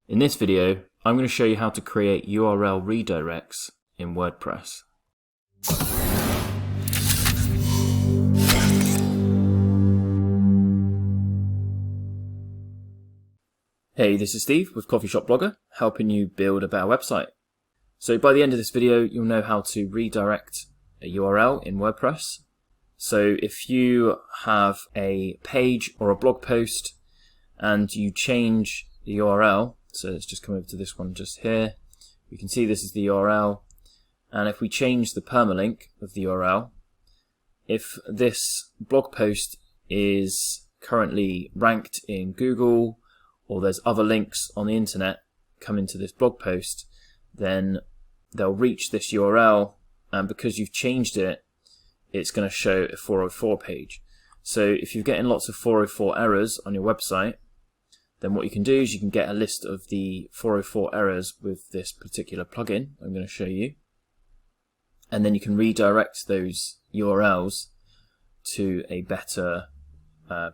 In this video, I'm going to show you how to create URL redirects in WordPress. Hey, this is Steve with Coffee Shop Blogger, helping you build a better website. So by the end of this video, you'll know how to redirect a URL in WordPress. So if you have a page or a blog post and you change the URL, so let's just come over to this one just here. You can see this is the URL, and if we change the permalink of the URL, if this blog post is currently ranked in Google, or there's other links on the internet coming to this blog post, then they'll reach this URL, and because you've changed it, it's going to show a 404 page. So if you're getting lots of 404 errors on your website, then what you can do is you can get a list of the 404 errors with this particular plugin I'm going to show you, and then you can redirect those URLs to a better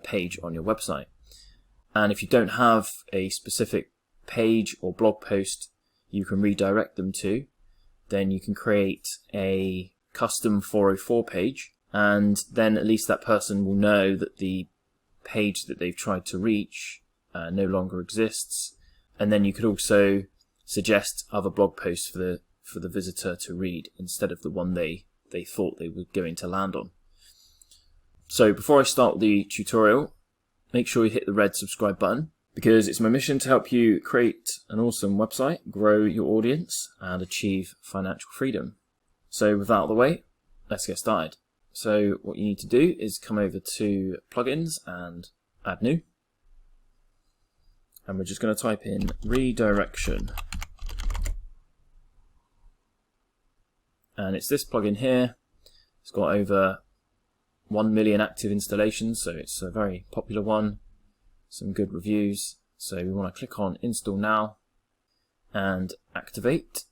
page on your website. And if you don't have a specific page or blog post you can redirect them to, then you can create a custom 404 page, and then at least that person will know that the page that they've tried to reach no longer exists. And then you could also suggest other blog posts for the visitor to read instead of the one they thought they were going to land on. So before I start the tutorial, make sure you hit the red subscribe button, because it's my mission to help you create an awesome website, grow your audience, and achieve financial freedom. So with that out of the way, let's get started. So what you need to do is come over to plugins and add new. And we're just going to type in redirection. And it's this plugin here. It's got over 1 million active installations, so it's a very popular one. Some good reviews. So we want to click on install now and activate.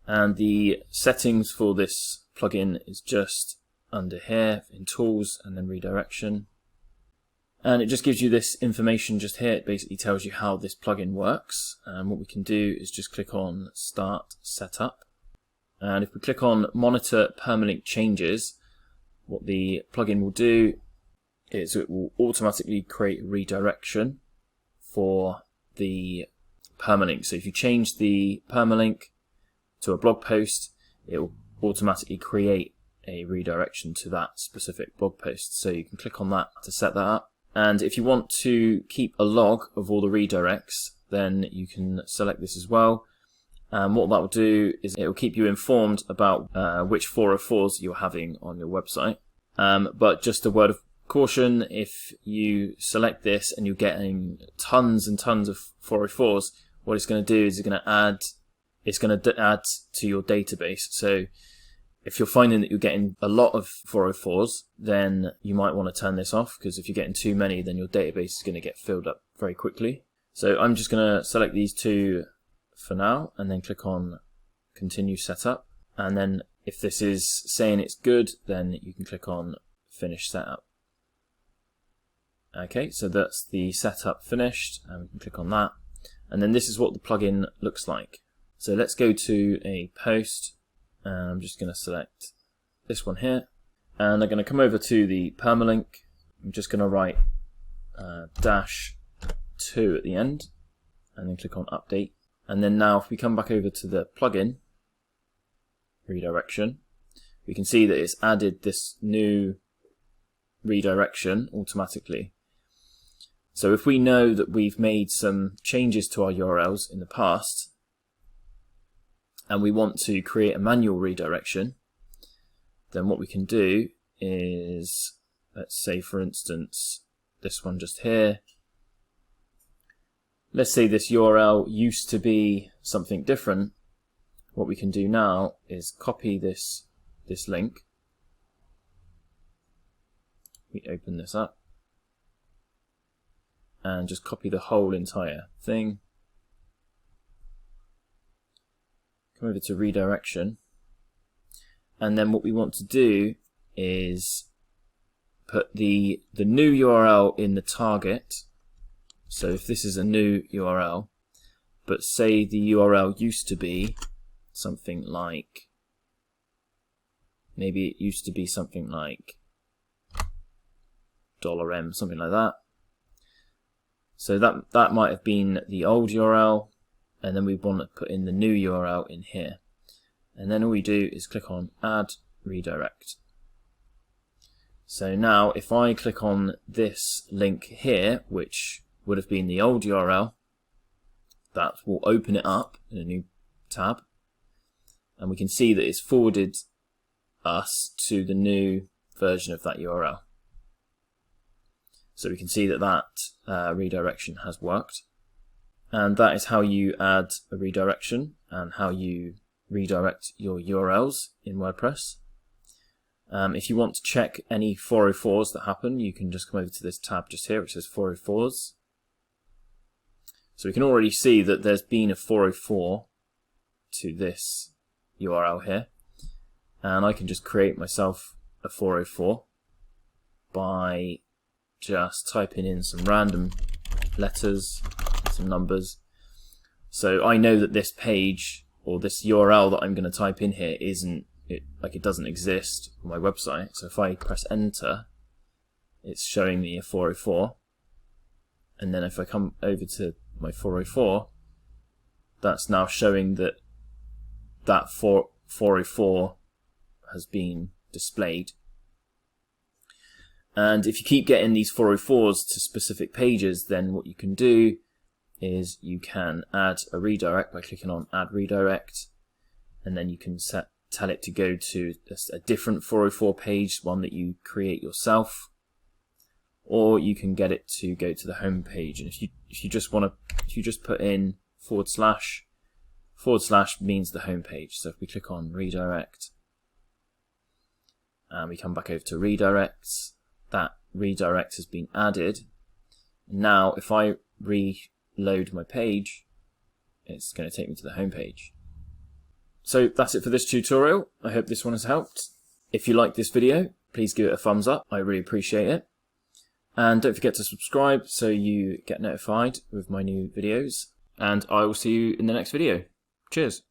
And the settings for this plugin is just under here in tools and then redirection. And it just gives you this information just here. It basically tells you how this plugin works. And what we can do is just click on Start Setup. And if we click on Monitor Permalink Changes, what the plugin will do is it will automatically create redirection for the permalink. So if you change the permalink to a blog post, it will automatically create a redirection to that specific blog post. So you can click on that to set that up. And if you want to keep a log of all the redirects, then you can select this as well. And what that will do is it will keep you informed about which 404s you're having on your website. But just a word of caution, if you select this and you're getting tons and tons of 404s, what it's going to do is it's going to add to your database. So if you're finding that you're getting a lot of 404s, then you might want to turn this off, because if you're getting too many, then your database is going to get filled up very quickly. So I'm just going to select these two for now and then click on continue setup. And then if this is saying it's good, then you can click on finish setup. Okay, so that's the setup finished, and we can click on that. And then this is what the plugin looks like. So let's go to a post, and I'm just going to select this one here. And I'm going to come over to the permalink. I'm just going to write -2 at the end, and then click on update. And then now if we come back over to the plugin, redirection, we can see that it's added this new redirection automatically. So if we know that we've made some changes to our URLs in the past and we want to create a manual redirection, then what we can do is, let's say for instance this one just here, let's say this URL used to be something different. What we can do now is copy this link. We open this up and just copy the whole entire thing. Come over to redirection, and then what we want to do is put the new URL in the target. So if this is a new URL, but say the URL used to be something like, maybe it used to be something like $M, something like that. So that might have been the old URL, and then we want to put in the new URL in here. And then all we do is click on Add Redirect. So now if I click on this link here, which would have been the old URL, that will open it up in a new tab, and we can see that it's forwarded us to the new version of that URL. So we can see that redirection has worked. And that is how you add a redirection and how you redirect your URLs in WordPress. If you want to check any 404s that happen, you can just come over to this tab just here which says 404s. So we can already see that there's been a 404 to this URL here. And I can just create myself a 404 by just typing in some random letters, some numbers. So I know that this page or this URL that I'm going to type in here it doesn't exist on my website. So if I press enter, it's showing me a 404. And then if I come over to my 404, that's now showing that 404 has been displayed. And if you keep getting these 404s to specific pages, then what you can do is you can add a redirect by clicking on Add Redirect, and then you can tell it to go to a different 404 page, one that you create yourself, or you can get it to go to the home page. And if you just put in / means the home page. So if we click on Redirect and we come back over to Redirects, that redirect has been added. Now if I reload my page, it's going to take me to the home page. So that's it for this tutorial. I hope this one has helped. If you like this video, please give it a thumbs up. I really appreciate it. And don't forget to subscribe so you get notified with my new videos. And I will see you in the next video. Cheers.